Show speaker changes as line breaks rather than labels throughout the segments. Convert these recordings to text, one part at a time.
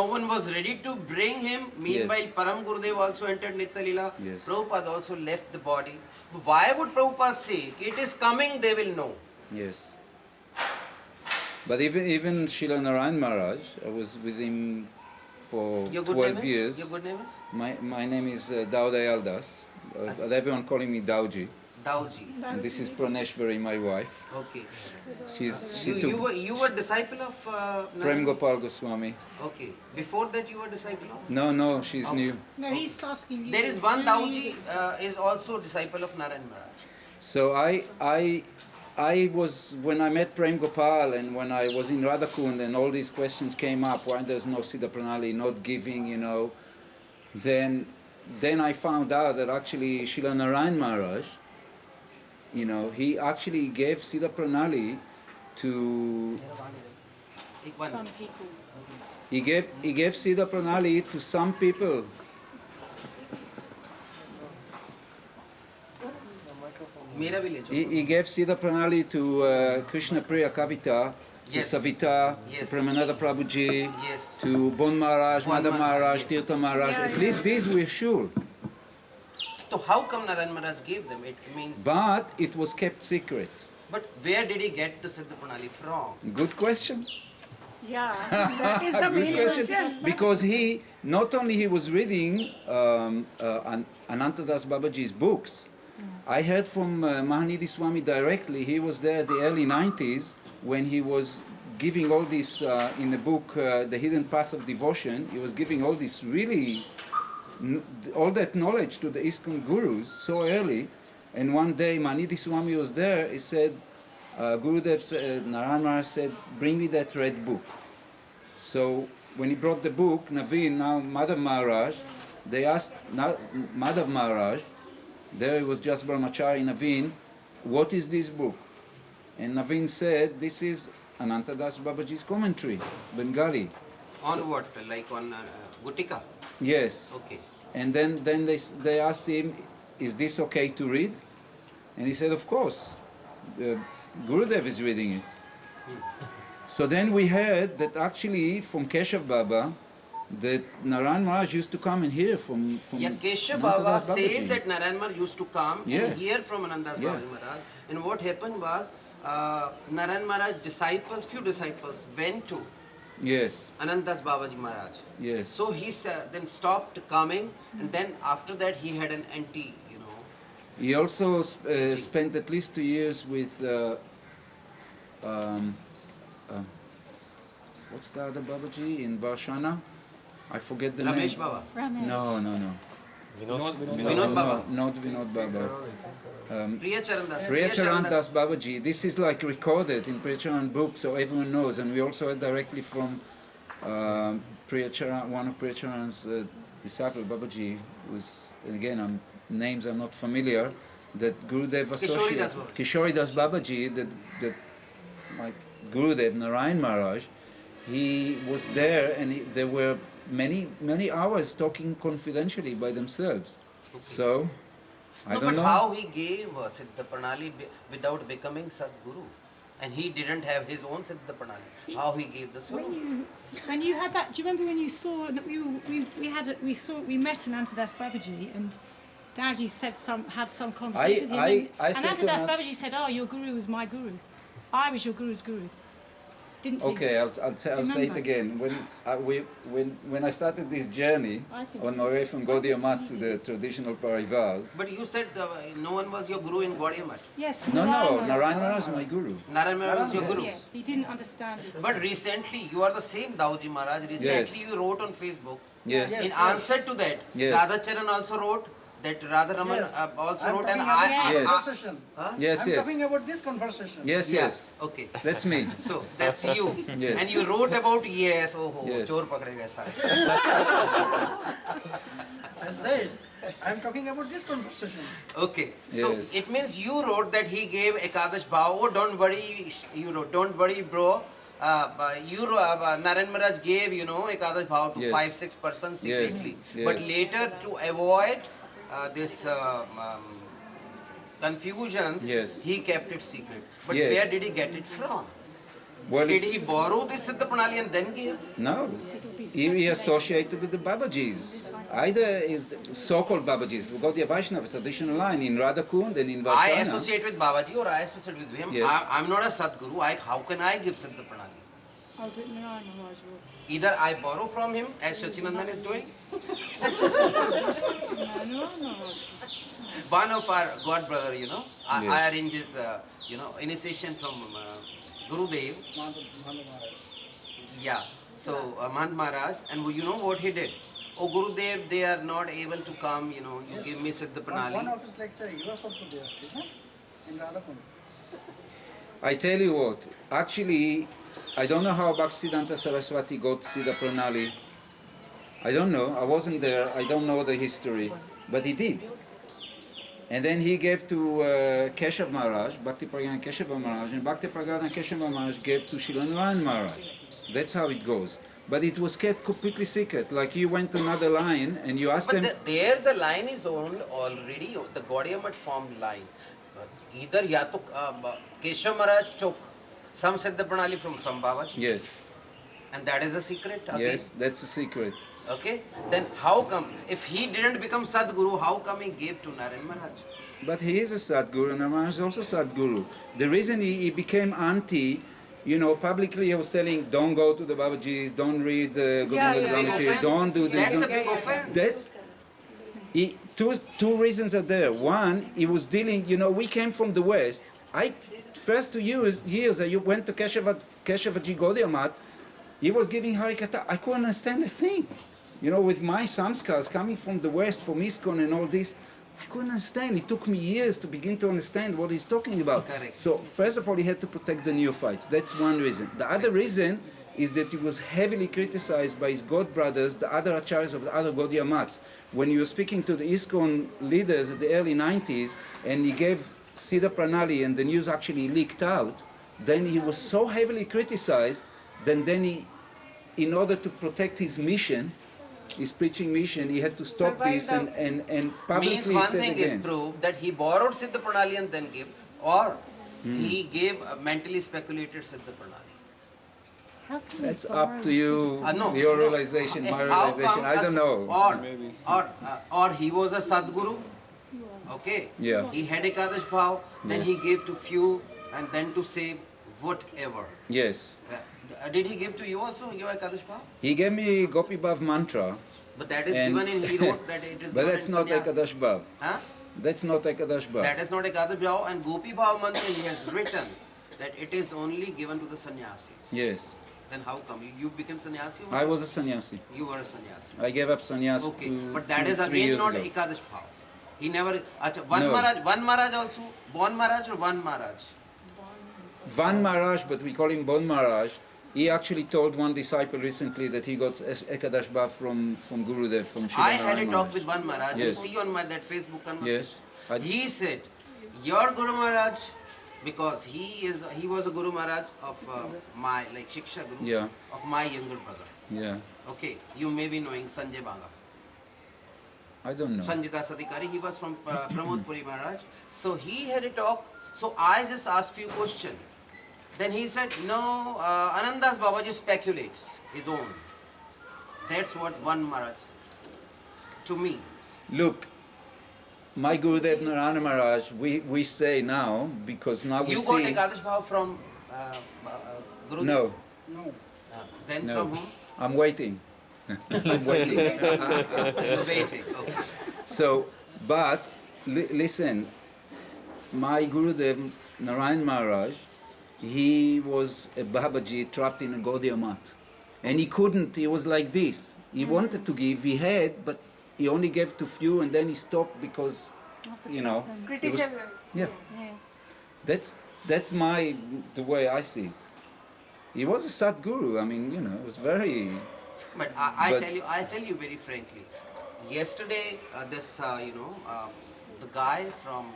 No one was ready to bring him. Meanwhile,
Yes.
Param Gurudev also entered Nitya Leela.
Yes.
Prabhupada also left the body. Why would Prabhupada say, it is coming, they will know?
Yes. But even Srila Narayan Maharaj, I was with him for
Your good
12
name
years.
is? Your good name is?
My name is Dao Das. But everyone calling me Daoji.
Dauji.
And this is Praneshwari, my wife.
Okay.
She
You
took
were disciple of
Prem Gopal Goswami.
Okay. Before that you were disciple of?
No, she's
Okay.
new.
No, he's asking you.
There is one
Who
Dauji
is-
is also disciple of Narayan Maharaj.
So I was, when I met Prem Gopal and when I was in Radhakund and all these questions came up, why there's no Siddha Pranali, not giving, then I found out that actually Srila Narayan Maharaj, he actually gave Siddha Pranali to,
Some people.
he gave Siddha Pranali to some people.
मेरा भी ले जाओ.
He gave Siddha Pranali to Krishna Priya Kavita,
Yes.
to Savita,
Yes.
to Premananda Prabhuji,
Yes.
to Bon Maharaj,
Bon
Madhav
Maharaj,
Maharaj,
yeah.
Tirtha Maharaj.
Yeah,
At
yeah.
least these we're sure.
So how come Narayan Maharaj gave them? It means.
But it was kept secret.
But where did he get the Siddha Pranali from?
Good question.
Yeah, that is the
Good
meaning.
question. Because he, not only he was reading Anantadas Babaji's books, I heard from Mahanidhi Swami directly. He was there at the early 90s when he was giving all this, in the book, The Hidden Path of Devotion, he was giving all this really, all that knowledge to the ISKCON gurus so early. And one day Mahanidhi Swami was there, he said, Gurudev said, Narayan Maharaj said, bring me that red book. So when he brought the book, Naveen, now Madhav Maharaj, they asked Madhav Maharaj, there it was just Brahmachari Naveen, what is this book? And Naveen said, this is Anantadas Babaji's commentary, Bengali.
On what? Like on Gutika?
Yes.
Okay.
And then they asked him, is this okay to read? And he said, of course. Gurudev is reading it. So then we heard that actually from Keshav Baba, that Narayan Maharaj used to come and hear from
Yeah, Keshav
Anantadas
Baba
Babaji.
says that Narayan Maharaj used to come
Yeah.
and hear from Anandadas
Yeah.
Babaji Maharaj. And what happened was, Narayan Maharaj's disciples, few disciples, went to
Yes,
Anandadas Babaji Maharaj.
yes.
So he then stopped coming, and then after that he had an anti,
He also spent at least 2 years with what's the other Babaji in Varshana? I forget the
Ramesh
name.
Baba.
Ramesh.
No.
Vinod Baba.
Not Vinod Baba.
Priya Charandas.
Priya Charan Das Babaji. This is like recorded in Priya Charan book, so everyone knows. And we also heard directly from Priya Charan, one of Priya Charan's disciple, Babaji, who's, and again, names I'm not familiar, that Gurudev associated. Kishori Das Babaji, that my Gurudev, Narayan Maharaj, he was there and there were many hours talking confidentially by themselves.
Okay.
So, I
No,
don't
but
know.
how he gave Siddha Pranali without becoming Sadguru? And he didn't have his own Siddha Pranali. How he gave the soul?
When you had that, do you remember when you saw that we met Anantadas Babaji and Dadji had some conversation with him.
I
And
said to
Anantadas
Anand-
Babaji said, "Oh, your guru was my guru. I was your guru's guru." Didn't he?
Okay, I'll say it
Remember?
again. When I started this journey
I think-
on my way from Gaudiya Math to the traditional Parivars,
But you said no one was your guru in Gaudiya Math.
Yes.
no,
Narayan
Narayan Maharaj is my guru.
Narayan Maharaj was your guru.
Yeah, he didn't understand it.
But recently, you are the same Dauji Maharaj. Recently,
Yes.
you wrote on Facebook.
Yes.
In answer to that,
Yes.
Radha Charan also wrote, that Radha Raman
Yes.
Also
I'm
wrote, and
talking about
Yes.
this
Yes.
conversation.
Yes,
I'm
yes.
talking about this conversation.
Yes,
Yeah,
yes.
Okay.
That's me.
So that's you.
Yes.
And you wrote about yes,
Yes.
chor pakde gaye sare.
I said, I'm talking about this conversation.
Okay. So
Yes.
it means you wrote that he gave Ekadash Bhav. Oh, don't worry, you wrote, don't worry, bro. Narayan Maharaj gave, Ekadash Bhav to
Yes.
5-6 persons secretly.
Yes.
But
Yes.
later, to avoid this confusions,
Yes.
he kept it secret. But
Yes.
where did he get it from?
Well,
Did
it's,
he borrow this Siddha Pranali and then give?
no. He associated with the Babajis. Either is the so-called Babajis, Gaudiya Vaishnava traditional line in Radhakund and in
I
Vaishana.
associate with Babaji or I associate with him.
Yes.
I'm not a Sadguru. How can I give Siddha Pranali?
Oh, but Narayana Maharaj was.
Either I borrow from him, as Shachinandan is doing.
Narayana Maharaj was.
One of our god brother, I
Yes.
arrange his, initiation from Gurudev. Yeah. So Mahant Maharaj, and you know what he did? Oh Gurudev, they are not able to come. You give me Siddha
One
Pranali.
of his lecture, he was also there, isn't it? In Radhakund.
I tell you what, actually, I don't know how Bhaktisiddhanta Saraswati got Siddha Pranali. I don't know, I wasn't there, I don't know the history, but he did. And then he gave to Keshav Maharaj, Bhakti Pragyan Keshav Maharaj, and Bhakti Pragyan Keshav Maharaj gave to Shilanarayan Maharaj. That's how it goes. But it was kept completely secret, like you went to another line and you asked them...
But there the line is already the Gaudiya Math formed line. Either ya to Keshav Maharaj took some Siddha Pranali from some Babaji,
Yes,
and that is a secret. Again.
yes, that's a secret.
Okay, then how come, if he didn't become Sadguru, how come he gave to Narayan Maharaj?
But he is a Sadguru, and Maharaj is also Sadguru. The reason he became anti, publicly he was telling, don't go to the Babajis, don't read
Yeah, it's a big
Govinda
offense.
don't do this.
That's a
don't-
big offense.
That's two reasons are there. One, he was dealing. We came from the West. First 2 years I went to Keshavaji Gaudiya Math. He was giving Harikatha. I couldn't understand a thing. With my samskars coming from the West, from ISKCON and all this, I couldn't understand. It took me years to begin to understand what he's talking about.
Correct.
So first of all, he had to protect the neophytes. That's one reason. The other reason is that he was heavily criticized by his god brothers, the other acharyas of the other Gaudiya Maths. When he was speaking to the ISKCON leaders at the early 90s, and he gave Siddha Pranali, and the news actually leaked out, then he was so heavily criticized, then he, in order to protect his mission, his preaching mission, he had to stop this and
Means
publicly
one
said
thing is
against.
proved that he borrowed Siddha Pranali and then gave, or he gave mentally speculated Siddha Pranali.
How can
That's
you
up to you,
No,
your
no.
realization, my
How
realization.
come
I don't know.
Or he was a Sadguru. Okay.
Yeah.
He had Ekadash Bhav, then he
Yes.
gave to few, and then to save whatever.
Yes.
Did he give to you also your Ekadash Bhav?
He gave me Gopi Bhav mantra,
But that is
And-
given in, he wrote that it is
but
given
that's
in
not
sannyas.
Ekadash Bhav.
Huh?
That's not Ekadash Bhav.
That is not Ekadash Bhav, and Gopi Bhav mantra he has written that it is only given to the sannyasis.
Yes.
Then how come? You became sannyasi? or
I
not?
was a sannyasi.
You were a sannyasi.
I gave up sannyas
Okay,
two,
but that is
3
again
years
not
ago.
Ekadash Bhav. He never. Acha, one
No.
Maharaj also. Bon Maharaj or one Maharaj?
Van Maharaj, but we call him Bon Maharaj. He actually told one disciple recently that he got Ekadash Bhav from Gurudev, from Srila
I had a
Narayan
talk
Maharaj.
with one Maharaj.
Yes.
You see on my that Facebook conversation.
Yes. I-
He said, "Your Guru Maharaj, because he was a Guru Maharaj of my Shiksha Guru
Yeah.
of my younger brother.
Yeah.
Okay, you may be knowing Sanjay Banga,
I don't know.
Sanjita Sadikari. He was from Pramod Puri Maharaj. So he had a talk. So I just asked few questions. Then he said, no, Anandas Babaji speculates his own. That's what one Maharaj said to me.
Look, my Gurudev Narayana Maharaj, we say now, because now we
You got
see...
Ekadash Bhav from Gurudev?
No,
Then
no.
from whom?
I'm waiting. I'm waiting.
You're waiting. Okay.
So, but listen, my Gurudev Narayan Maharaj, he was a Babaji trapped in a Gaudiya Math. And he couldn't, he was like this. He wanted to give, he had, but he only gave to few and then he stopped because, he was, yeah.
Yes.
That's the way I see it. He was a Sadguru, I mean, it was very...
But
But-
I tell you very frankly, yesterday the guy from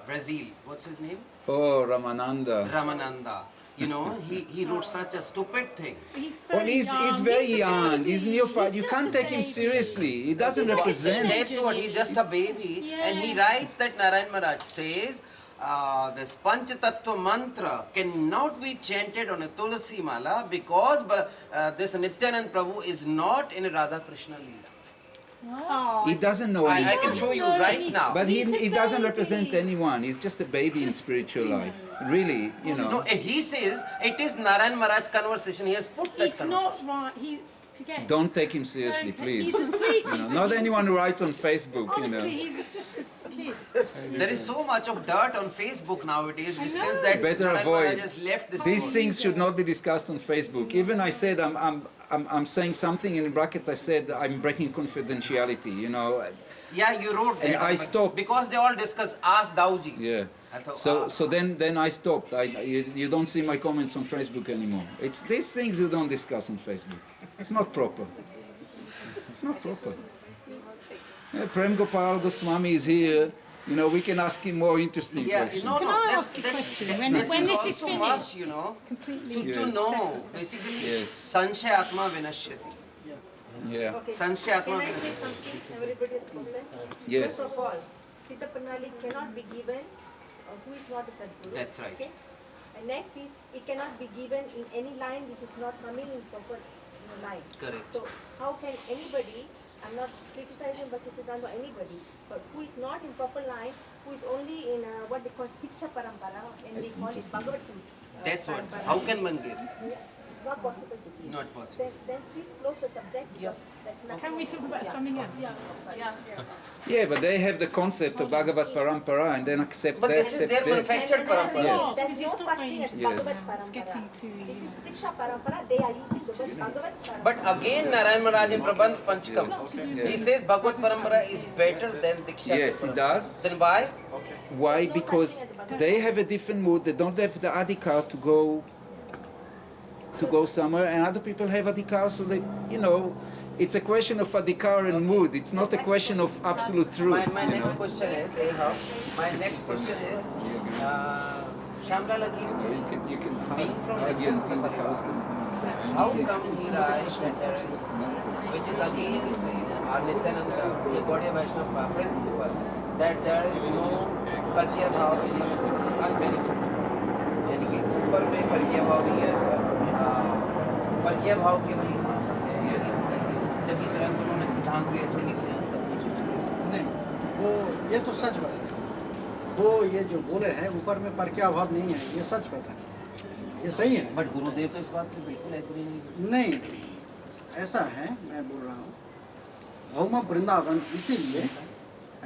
Brazil, what's his name?
Oh, Ramananda.
Ramananda. He wrote such a stupid thing.
He's
Well,
very young.
he's very
a
young,
baby.
he's neophyte, you
He's
can't
just a
take him
baby.
seriously. He doesn't
He's
represent...
That's what, he's just a baby. And he
Yeah.
writes that Narayan Maharaj says, this Panch Tattva mantra cannot be chanted on a Tulasi Mala because this Nityanand Prabhu is not in a Radha Krishna Leela.
Oh,
He doesn't know
I
anything.
can show you
No,
right
he-
now.
But
He's a
he doesn't
baby.
represent anyone. He's just a baby in
Just,
spiritual
you know.
life. Really, you know.
No, he says it is Narayan Maharaj conversation. He has put that
it's
conversation.
not right. He forget.
Don't take him seriously,
Don't take-
please.
He's a sweetie.
You know,
but
not
he's-
anyone who writes on Facebook,
Honestly,
you know.
he's just a kid.
There is so much of dirt on Facebook nowadays which
I
says
know.
that
Better
Narayan
avoid.
Maharaj has left this
These
world.
things should not be discussed on Facebook. Even I said I'm saying something in bracket. I said I'm breaking confidentiality. You know.
Yeah, you wrote that.
And I stopped.
Because they all discuss, ask Dauji.
Yeah.
I thought,
So then I stopped. You don't see my comments on Facebook anymore. It's these things you don't discuss on Facebook. It's not proper. It's not proper. Yeah, Prem Gopal Goswami is here. You know, we can ask him more interesting
Yeah,
questions.
no,
Can
no.
I
that-
ask a
that-
question?
that-
When this is
also
finished,
must, you know,
completely.
to
Yes.
know, basically,
Yes.
Sanshay Atma Vinashyati.
Yeah.
Okay.
Sanshay Atma
Can I say
Vinashyati.
something? Everybody is spoken.
Yes.
First of all, Sita Pranali cannot be given who is not a Sadguru.
That's right.
Okay? And next is, it cannot be given in any line which is not coming in proper line.
Correct.
So how can anybody, I'm not criticizing Bhaktisiddhanta or anybody, but who is not in proper line, who is only in what they call Siksha Parampara, and they call it Bhagavad
That's what.
Parampara.
How can one give?
Not possible to give.
Not possible.
Then please close the subject because that's not.
Can we talk about something else?
Yeah, but they have the concept of Bhagavad Parampara and then accept
But
that.
this is their
accept that.
manufactured parampara.
Yes.
There's no
It's not
such
very
thing as
interesting.
Bhagavad
Yes.
Parampara.
It's getting to,
This is Siksha Parampara, they are using the word Bhagavad Parampara.
But again, Narayan Maharaj in Prabandh Panchakam, he says Bhagavad Parampara is better than Diksha.
Yes, it does.
Then why?
Why? Because they have a different mood. They don't have the adhikar to go somewhere, and other people have adhikar, so they, you know, it's a question of adhikar and mood. It's not a question of absolute truth.
My
you
next
know.
question is, anyhow, my next question is, Shamlala Kirti,
You can
being from
argue until the
the
cows come home.
how come he writes that there is, which is against our Nityananda, the Gaudiya Vaishnava principle, that there is no Parkya Bhav in unmanifest. यानी कि ऊपर में परकीय भाव नहीं है, परकीय भाव केवल यहाँ है, ऐसे जबकि तरह से उन्होंने सिद्धांत भी अच्छे लिखे हैं, सब कुछ
नहीं, वो ये तो सच बात है। वो ये जो बोले हैं ऊपर में पर क्या अभाव नहीं है, ये सच बात है, ये सही है।
बट गुरुदेव तो इस बात पे बिल्कुल एग्री नहीं।
नहीं, ऐसा है, मैं बोल रहा हूँ, भौम वृंदावन इसीलिए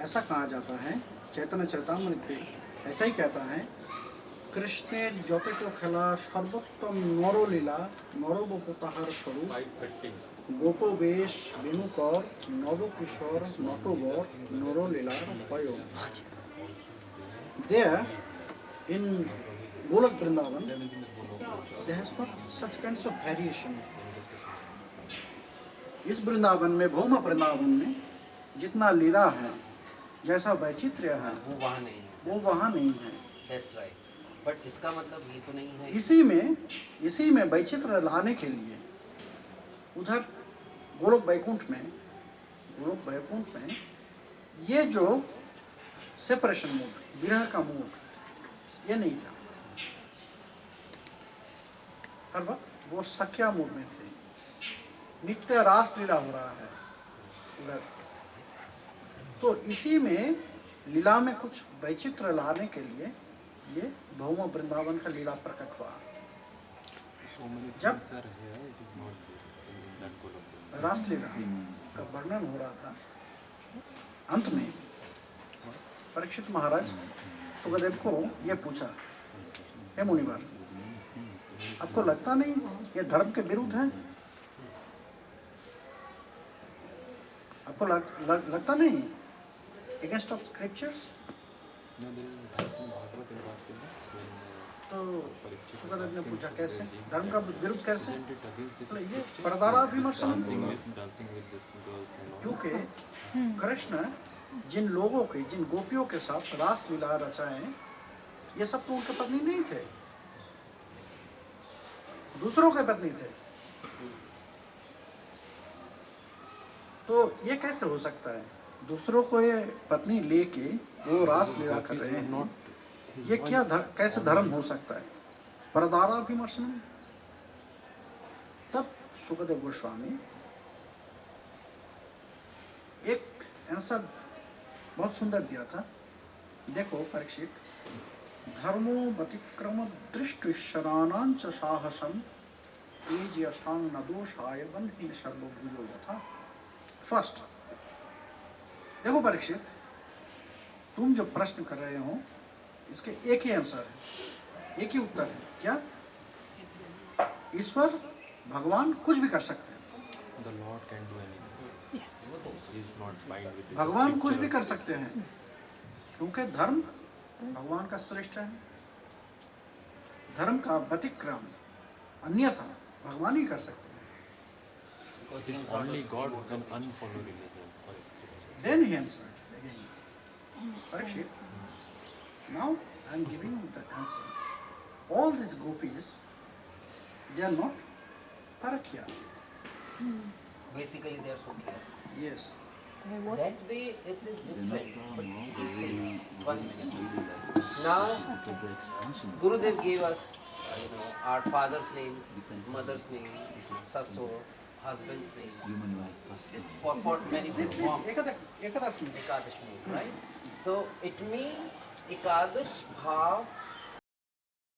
ऐसा कहा जाता है, चैतन्य चरितामृत भी ऐसा ही कहता है, কৃষ্ণের যতট খেলা সর্বোত্তম নরলীলা নরবপতাহার স্বরূপ গোপবেশ বেণুকর নবকিশোর নটবর নরলীলার ভয় there in Golak Vrindavan there has not such kinds of variation. इस वृंदावन में भौम वृंदावन में जितना लीला है जैसा वैचित्र्य है
वो वहाँ नहीं है।
वो वहाँ नहीं है।
That's right. बट इसका मतलब ये तो नहीं है।
इसी में वैचित्र लाने के लिए उधर गोलोक वैकुंठ में ये जो सेपरेशन मूड, विरह का मूड, ये नहीं था। हर वक्त वो सख्या मूड में थे। नित्य रास लीला हो रहा है उधर, तो इसी में लीला में कुछ वैचित्र लाने के लिए ये भौम वृंदावन का लीला प्रकट हुआ। जब रासलीला का वर्णन हो रहा था, अंत में परीक्षित महाराज सुखदेव को ये पूछा, हे मुनिवर, आपको लगता नहीं ये धर्म के विरुद्ध है? आपको लगता नहीं अगेंस्ट ऑफ स्क्रिप्चर्स? तो सुखदेव ने पूछा कैसे, धर्म का विरुद्ध कैसे? तो ये परदारा विमर्शन, क्योंकि कृष्ण जिन लोगों के, जिन गोपियों के साथ रास लीला रचाए, ये सब तो उनके पत्नी नहीं थे, दूसरों के पत्नी थे। तो ये कैसे हो सकता है? दूसरों को ये पत्नी लेके वो रास लीला कर रहे हैं, ये क्या कैसे धर्म हो सकता है? परदारा विमर्शनम। तब सुखदेव गोस्वामी एक आंसर बहुत सुंदर दिया था। देखो परीक्षित, धर्मो व्यतिक्रम दृष्टि शराणांच साहसम तेज यशांग न दोषाय बन्ही सर्वभूयो यथा। फर्स्ट, देखो परीक्षित, तुम जो प्रश्न कर रहे हो इसके एक ही आंसर है, एक ही उत्तर है। क्या? ईश्वर भगवान कुछ भी कर सकते हैं।
The Lord can do anything.
Yes.
He is not bind with this
भगवान कुछ भी
scriptural
कर सकते हैं क्योंकि धर्म भगवान का श्रेष्ठ है। धर्म का व्यतिक्रम अन्यथा भगवान ही कर सकते हैं।
Because
It is
he is not
only
a
God who
immortal
can
being.
unfollow religion or scripture.
Then he answered again. Parikshit, now I am giving you the answer. All these gopis, they are not parakya.
Basically, they are so clear.
Yes.
That way it is different. But he says, 1 minute. Now, Gurudev gave us, our father's name, mother's name, Sasso, husband's name, for many forms.
Ekadash means.
Ekadash means, right? So it means Ekadash Bhav